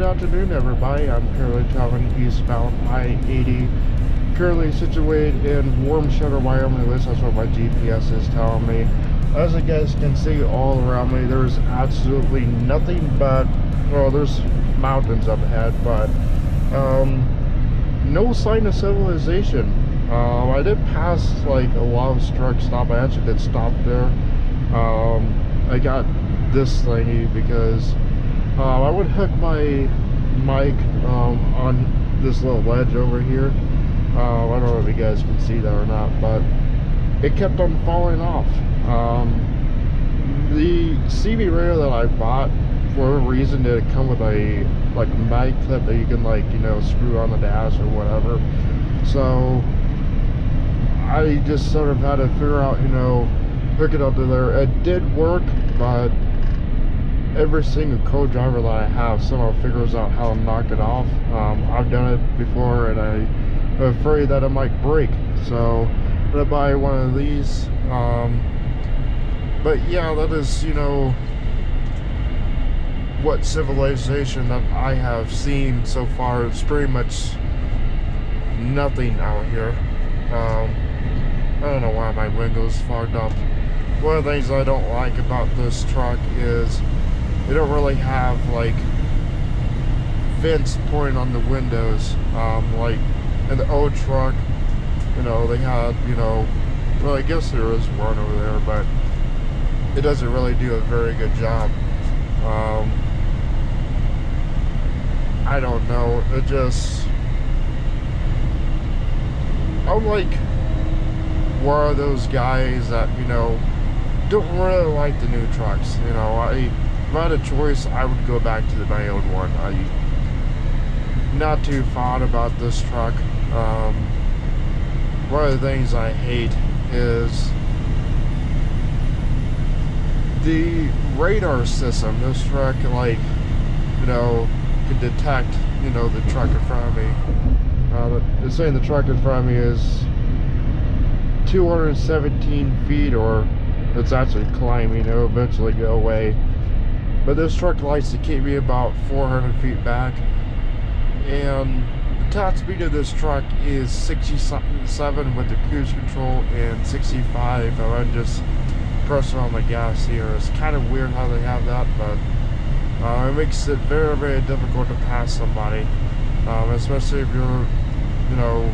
afternoon, everybody. I'm currently traveling eastbound I-80, currently situated in Wamsutter, Wyoming. At least that's what my GPS is telling me. As you guys can see all around me, there's absolutely nothing but, well, there's mountains up ahead, but no sign of civilization. I did pass like a lot of truck stop. I actually did stop there. I got this thingy because I would hook my mic on this little ledge over here. I don't know if you guys can see that or not, but it kept on falling off. The CB radio that I bought, for a reason, did it come with a like mag clip that you can, like, you know, screw on the dash or whatever. So I just sort of had to figure out, you know, hook it up to there. It did work, but every single co-driver that I have somehow figures out how to knock it off. I've done it before, and I'm afraid that it might break, so I'm gonna buy one of these. But yeah, that is, you know, what civilization that I have seen so far. It's pretty much nothing out here. I don't know why my window's fogged up. One of the things I don't like about this truck is they don't really have like vents pointing on the windows. Like in the old truck, you know, they had, you know, well, I guess there is one over there, but it doesn't really do a very good job. I don't know, it just, I'm like one of those guys that, you know, don't really like the new trucks. You know, if I had a choice, I would go back to my old one. I'm not too fond about this truck. One of the things I hate is the radar system. This truck, like, you know, can detect, you know, the truck in front of me. It's saying the truck in front of me is 217 feet, or it's actually climbing. It'll eventually go away. But this truck likes to keep me about 400 feet back. And the top speed of this truck is 67 with the cruise control, and 65 if I'm just pressing on the gas here. It's kind of weird how they have that, but it makes it very, very difficult to pass somebody, especially if you're, you know,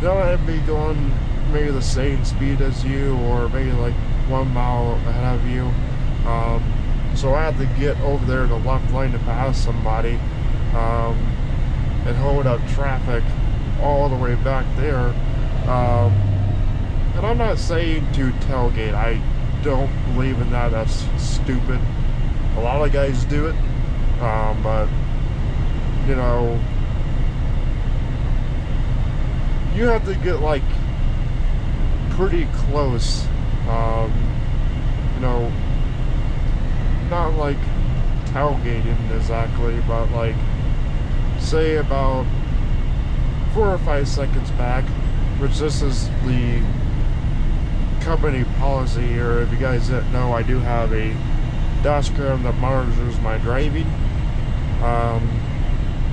they'll be going maybe the same speed as you, or maybe like 1 mile ahead of you. So I had to get over there to the left lane to pass somebody, and hold up traffic all the way back there. And I'm not saying to tailgate. I don't believe in that. That's stupid. A lot of guys do it, but you know, you have to get like pretty close, you know, not like tailgating exactly, but like say about 4 or 5 seconds back, which this is the company policy here. If you guys didn't know, I do have a dash cam that monitors my driving.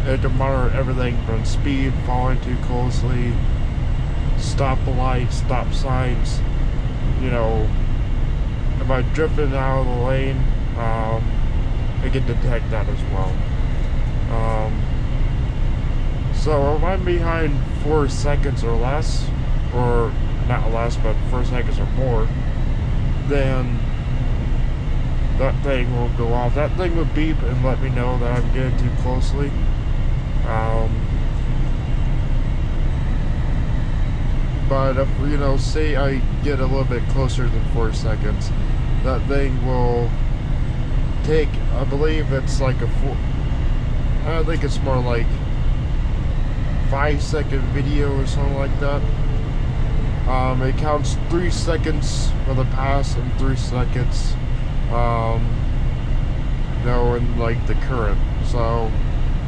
It can monitor everything from speed, following too closely, stop lights, stop signs. You know, if I'm drifting out of the lane, it can detect that as well. So if I'm behind 4 seconds or less, or not less, but 4 seconds or more, then that thing will go off. That thing will beep and let me know that I'm getting too closely. But if, you know, say I get a little bit closer than 4 seconds, that thing will take, I believe it's like I think it's more like 5-second video or something like that. It counts 3 seconds for the pass and 3 seconds, you know, in like the current. So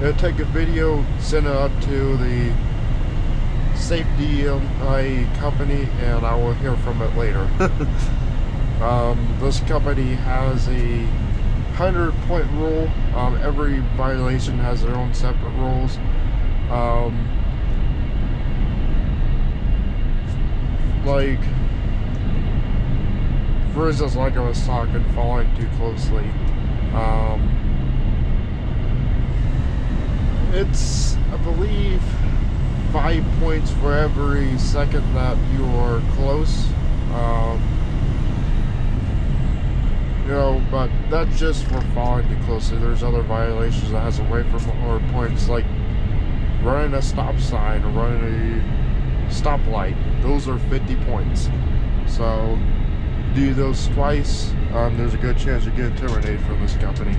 it'll take a video, send it up to the safety company, and I will hear from it later. This company has a 100-point rule. Every violation has their own separate rules. Like, for instance, like I was talking, following too closely. It's, I believe, 5 points for every second that you're close. You know, but that's just for following too closely. There's other violations that has away from more points, like running a stop sign or running a stoplight. Those are 50 points. So do those twice, there's a good chance you're getting terminated from this company.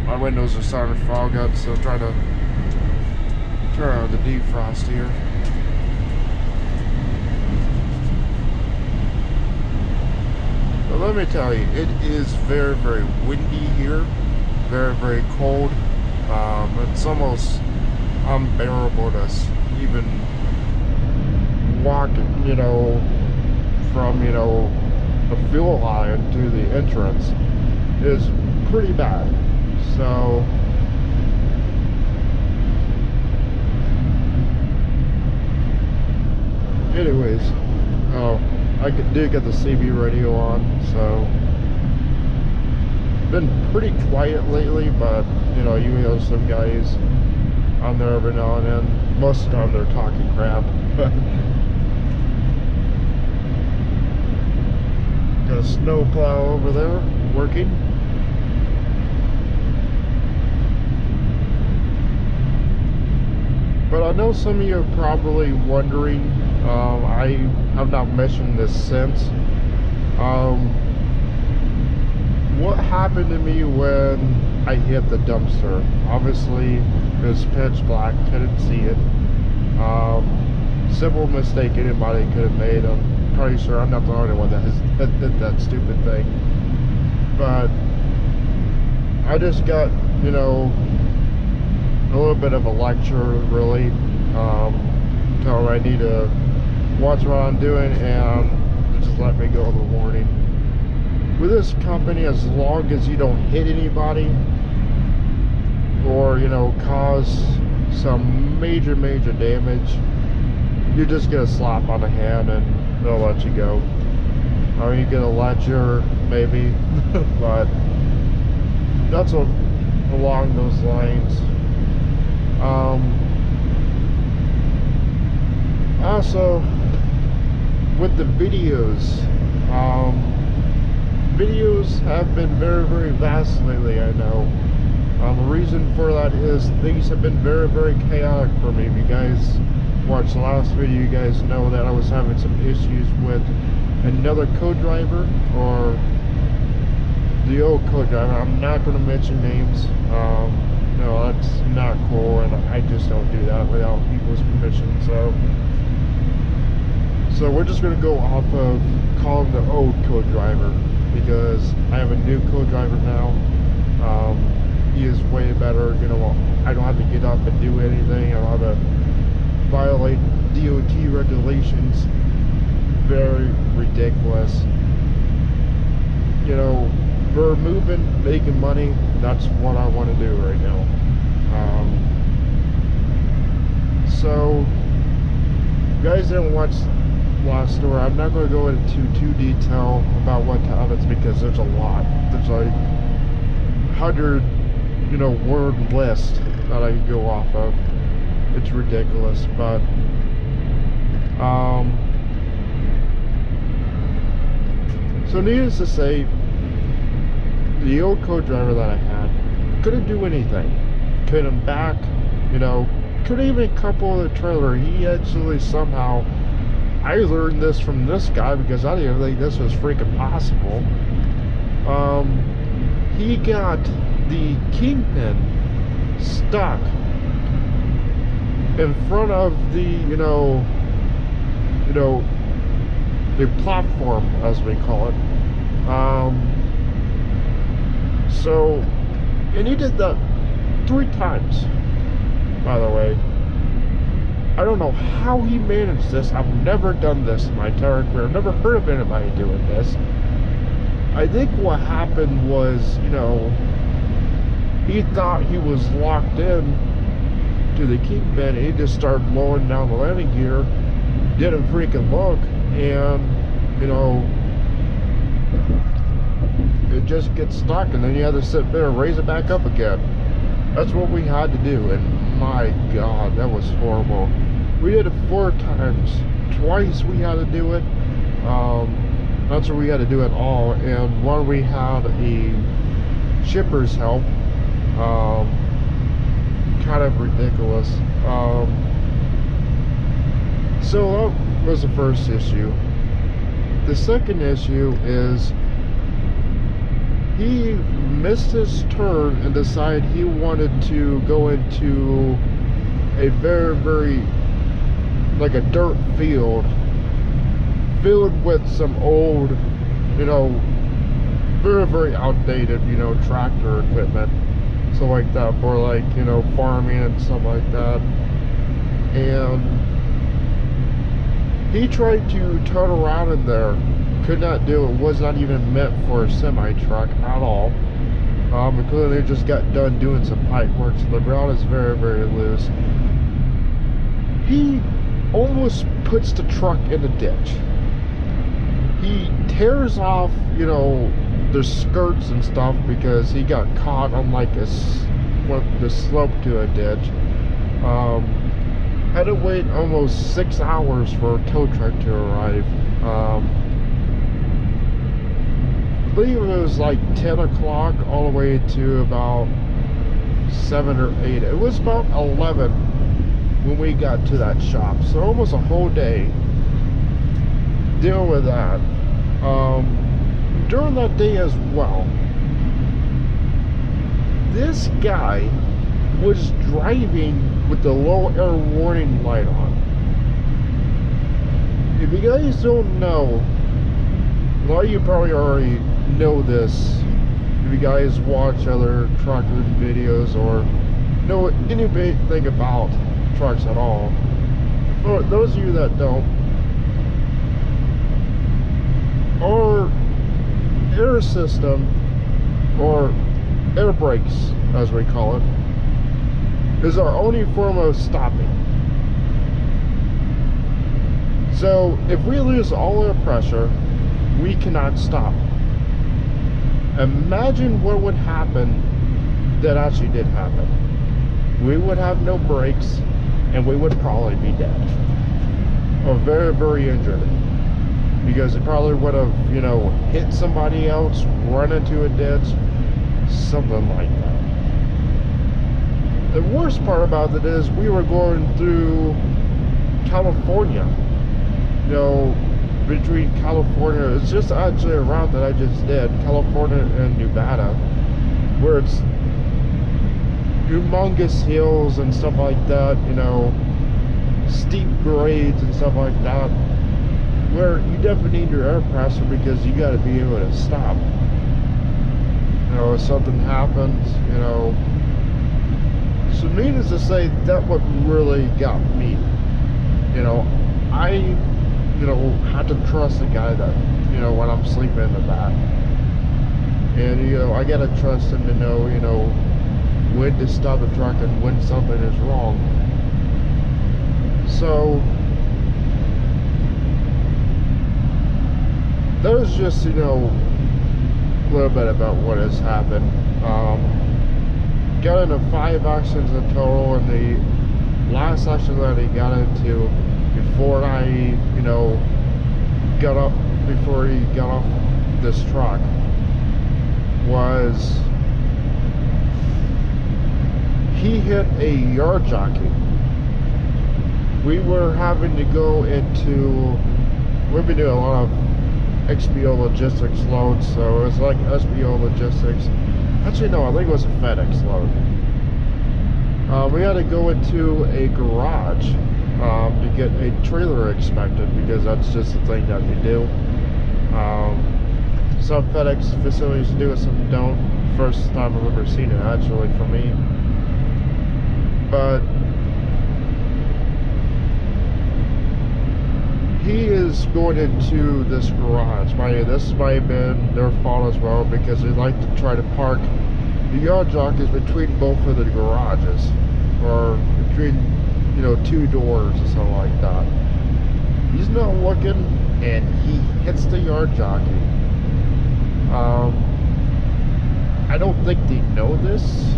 My windows are starting to fog up, so I'm trying to turn on the defrost here. But let me tell you, it is very, very windy here, very, very cold. It's almost unbearable to even walk, you know, from, you know, the fuel line to the entrance. It is pretty bad. So anyways, I did get the CB radio on, so been pretty quiet lately, but you know, you hear some guys on there every now and then. Most of the time they're talking crap. Got a snow plow over there working. But I know some of you are probably wondering, I have not mentioned this since, what happened to me when I hit the dumpster. Obviously, it was pitch black, couldn't see it. Simple mistake anybody could have made. I'm pretty sure I'm not the only one that did that stupid thing. But I just got, you know, a little bit of a lecture, really. Tell I need to watch what I'm doing and just let me go in the warning. With this company, as long as you don't hit anybody or, you know, cause some major damage, you just get a slap on the hand and they'll let you go. Or you get a lecture, maybe, but that's along those lines. Also, with the videos, videos have been very vast lately, I know. The reason for that is things have been very chaotic for me. If you guys watched the last video, you guys know that I was having some issues with another co-driver, or the old co-driver. I'm not going to mention names. No, that's not cool, and I just don't do that without people's permission. So we're just going to go off of calling the old co-driver, because I have a new co-driver now. He is way better. You know, I don't have to get up and do anything. I don't have to violate DOT regulations. Very ridiculous. You know, for moving, making money, that's what I want to do right now. So, you guys didn't watch last story. I'm not going to go into too detail about what happens, because there's a lot. There's like 100, you know, word list that I could go off of. It's ridiculous, but so needless to say, the old co-driver that I had couldn't do anything. Couldn't back, you know, couldn't even couple the trailer. He actually somehow, I learned this from this guy because I didn't think this was freaking possible. He got the kingpin stuck in front of the, you know, the platform, as we call it. So, and he did that 3 times, by the way. I don't know how he managed this. I've never done this in my entire career. I've never heard of anybody doing this. I think what happened was, you know, he thought he was locked in to the kingpin. He just started lowering down the landing gear, didn't freaking look, and, you know, it just gets stuck, and then you had to sit there and raise it back up again. That's what we had to do, and my God, that was horrible. We did it 4 times. Twice we had to do it. That's where we had to do it all, and one we had a shipper's help. Kind of ridiculous. So that was the first issue. The second issue is he missed his turn and decided he wanted to go into a very, like a dirt field filled with some old, you know, very outdated, you know, tractor equipment, stuff like that, for like, you know, farming and stuff like that. And he tried to turn around in there, could not do it. Was not even meant for a semi truck at all. And clearly they just got done doing some pipe work, so the ground is very loose. He almost puts the truck in the ditch. He tears off, you know, the skirts and stuff because he got caught on like the slope to a ditch. Had to wait almost 6 hours for a tow truck to arrive. I believe it was like 10 o'clock all the way to about 7 or 8. It was about 11 when we got to that shop, so almost a whole day dealing with that. During that day as well, this guy was driving with the low air warning light on. If you guys don't know, a lot of you probably already know this if you guys watch other truck videos or know anything about trucks at all. For those of you that don't, our air system, or air brakes as we call it, is our only form of stopping. So if we lose all our pressure, we cannot stop. Imagine what would happen that actually did happen. We would have no brakes and we would probably be dead or very injured, because it probably would have, you know, hit somebody else, run into a ditch, something like that. The worst part about it is we were going through California, you know, between California, it's just actually a route that I just did, California and Nevada, where it's humongous hills and stuff like that, you know, steep grades and stuff like that, where you definitely need your air pressure because you got to be able to stop. You know, if something happens, you know. So needless to say, that what really got me. You know, I, you know, had to trust the guy that, you know, when I'm sleeping in the back. And, you know, I gotta trust him to know, you know, when to stop the truck and when something is wrong. So that was just, you know, a little bit about what has happened. Got into 5 accidents in total, and the last accident that he got into before I, you know, before he got off this truck was he hit a yard jockey. We were having to go into, we've been doing a lot of XPO logistics loads, so it was like SBO logistics. Actually, no, I think it was a FedEx load. We had to go into a garage to get a trailer inspected, because that's just the thing that they do. Some FedEx facilities do it, some don't. First time I've ever seen it, actually, for me. But was going into this garage. This might have been their fault as well, because they like to try to park the yard jockeys between both of the garages, or between, you know, two doors or something like that. He's not looking, and he hits the yard jockey. I don't think they know this,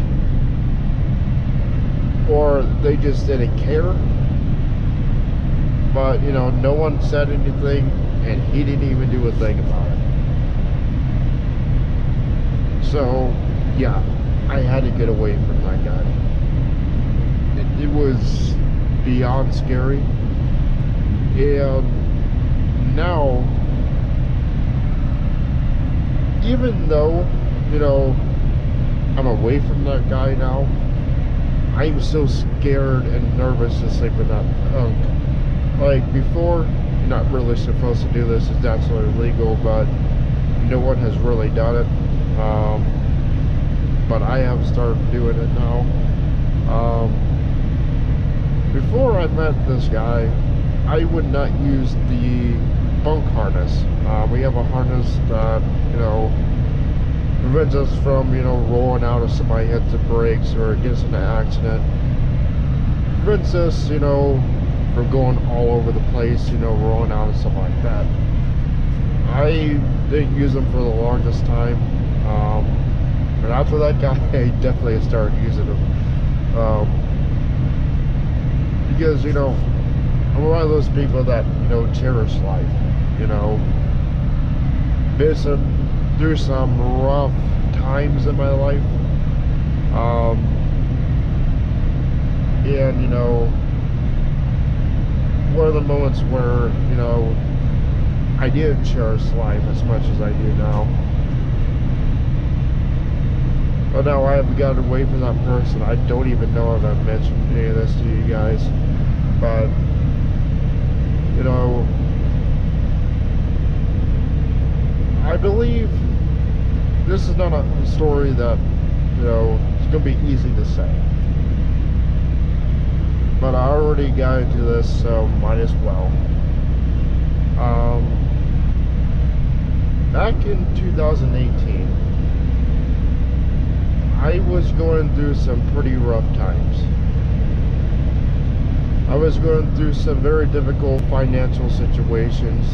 or they just didn't care. But, you know, no one said anything, and he didn't even do a thing about it. So, yeah, I had to get away from that guy. It was beyond scary. And now, even though, you know, I'm away from that guy now, I'm so scared and nervous to sleep with that punk. Like, before, you're not really supposed to do this, it's absolutely illegal, but no one has really done it. But I have started doing it now. Before I met this guy, I would not use the bunk harness. We have a harness that, you know, prevents us from, you know, rolling out if somebody hits the brakes or gets in an accident. Prevents us, you know, from going all over the place, you know, rolling out and stuff like that. I didn't use them for the longest time, but after that guy, I definitely started using them, because, you know, I'm one of those people that, you know, cherish life, you know, been through some rough times in my life, and, you know, one of the moments where, you know, I did cherish life as much as I do now. But now I have gotten away from that person. I don't even know if I've mentioned any of this to you guys. But, you know, I believe this is not a story that, you know, it's going to be easy to say. But I already got into this, so might as well. Back in 2018, I was going through some pretty rough times. I was going through some very difficult financial situations.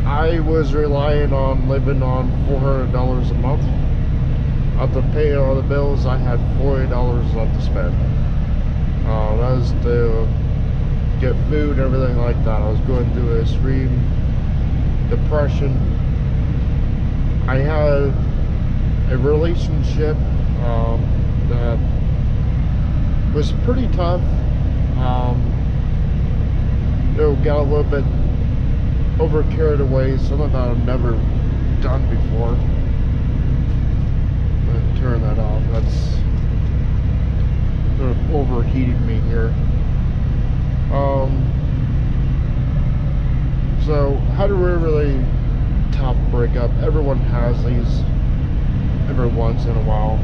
I was relying on living on $400 a month. After paying all the bills, I had $40 left to spend. That was to get food and everything like that. I was going through a extreme depression. I had a relationship that was pretty tough. You know, got a little bit over carried away, something that I've never done before. Turn that off. That's sort of overheating me here. So how do we really top breakup? Everyone has these every once in a while.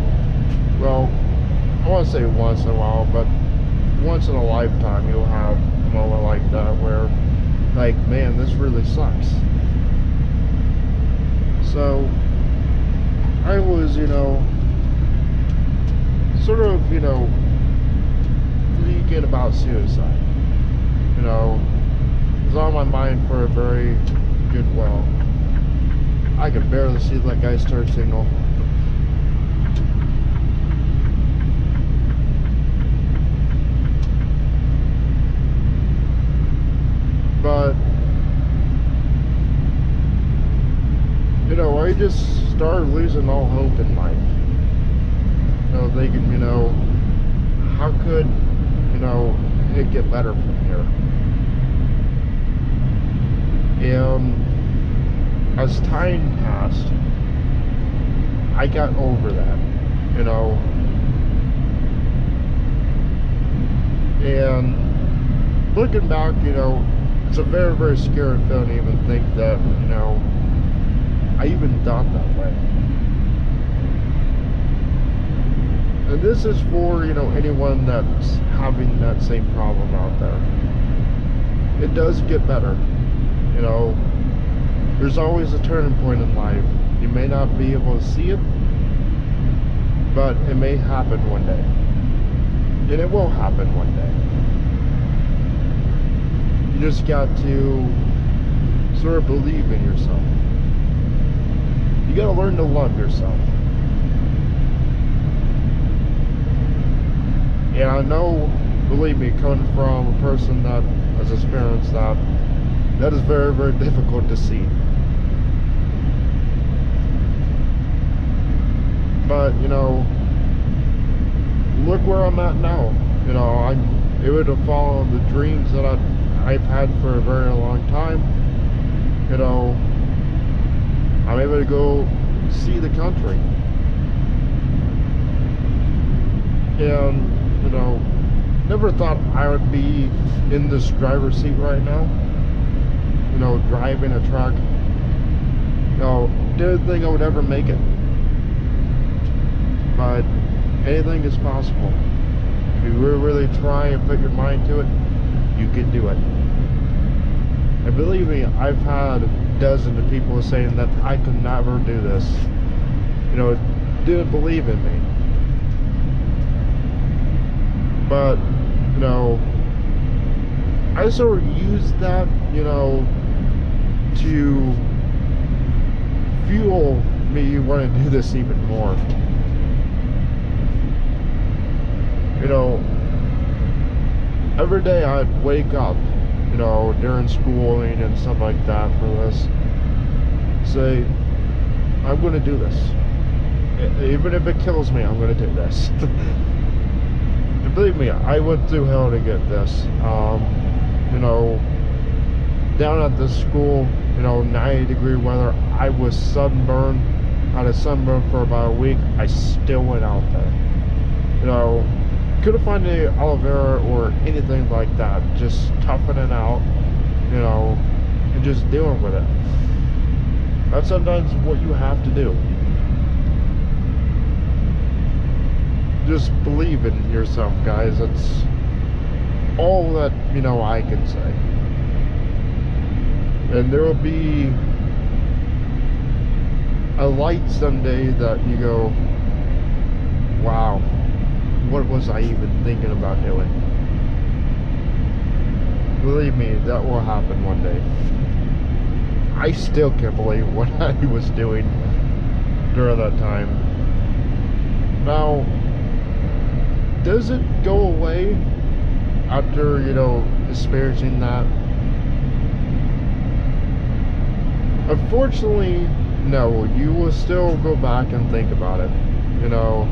Well, I want to say once in a while, but once in a lifetime you'll have a moment like that where, like, man, this really sucks. So I was, you know, sort of, you know, thinking about suicide. You know, it was on my mind for a very good while. I could barely see that guy's turn signal. But, you know, I just started losing all hope in life. You know, thinking, you know, how could, you know, it get better from here? And as time passed, I got over that, you know. And looking back, you know, it's a very, very scary feeling to even think that, you know, I even thought that way. And this is for, you know, anyone that's having that same problem out there. it does get better. You know, there's always a turning point in life. You may not be able to see it, but it may happen one day. And it will happen one day. You just got to sort of believe in yourself. You got to learn to love yourself. And I know, believe me, coming from a person that has experienced that, that is very, very difficult to see. But, you know, look where I'm at now. You know, I'm able to follow the dreams that I've had for a very long time. You know, I'm able to go see the country. And, you know, never thought I would be in this driver's seat right now. You know, driving a truck. You know, didn't think I would ever make it. But anything is possible. If you really try and put your mind to it, you can do it. And believe me, I've had dozens of people saying that I could never do this. You know, didn't believe in me. But, you know, I sort of used that, you know, to fuel me wanting to do this even more. You know, every day I'd wake up, you know, during schooling and stuff like that for this, say, I'm going to do this. Even if it kills me, I'm going to do this. And believe me, I went through hell to get this. You know, down at this school, you know, 90-degree weather, I was sunburned. I had a sunburn for about a week. I still went out there. You know, couldn't find any aloe vera or anything like that. Just toughing it out, you know, and just dealing with it. That's sometimes what you have to do. Just believe in yourself, guys. That's all that, you know, I can say. And there will be a light someday that you go, wow, what was I even thinking about doing? Believe me, that will happen one day. I still can't believe what I was doing during that time. Now, does it go away after, you know, experiencing that? Unfortunately, no. You will still go back and think about it. You know,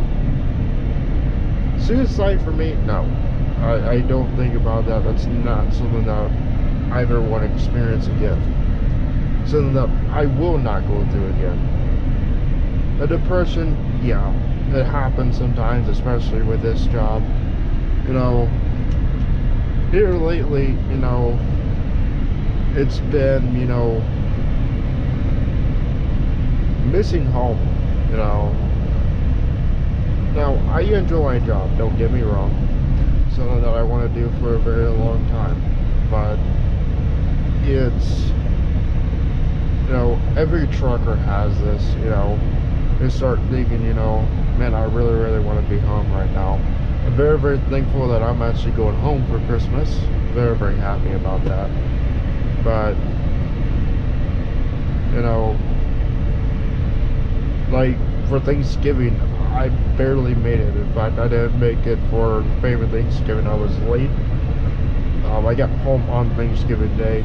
suicide for me, no. I don't think about that. That's not something that I ever want to experience again. Something that I will not go through again. A depression, yeah, it happens sometimes, especially with this job. You know, here lately, you know, it's been, you know, missing home, you know. Now, I enjoy my job, don't get me wrong. Something that I want to do for a very long time. But it's, you know, every trucker has this, you know. They start thinking, you know, man, I really, really want to be home right now. I'm very, very thankful that I'm actually going home for Christmas. Very, very happy about that. But, you know, like for Thanksgiving, I barely made it. In fact, I didn't make it for favorite Thanksgiving. I was late. I got home on Thanksgiving Day.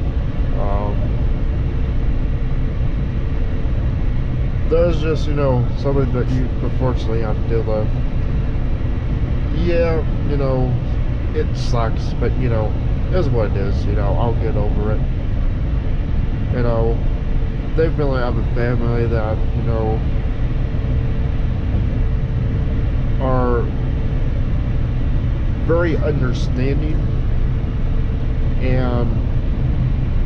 That's just, you know, something that you unfortunately have to deal with. Yeah, you know, it sucks, but you know, it's what it is. You know, I'll get over it. You know, thankfully I have a family that, you know, are very understanding and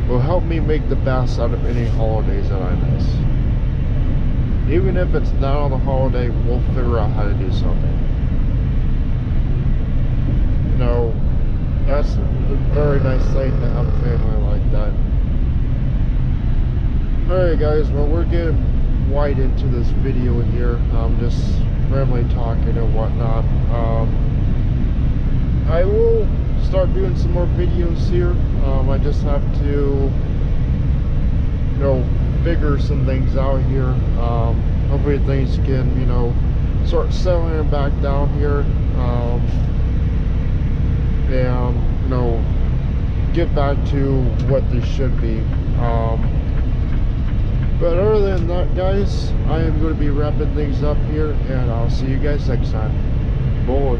will help me make the best out of any holidays that I miss. Even if it's not on the holiday, we'll figure out how to do something. You know, that's a very nice sight to have a family like that. Alright guys, well we're getting wide into this video here. Just randomly talking and whatnot. I will start doing some more videos here. I just have to, you know, figure some things out here. Hopefully things can, you know, start settling back down here. And, you know, get back to what they should be. But other than that, guys, I am going to be wrapping things up here, and I'll see you guys next time. Boy.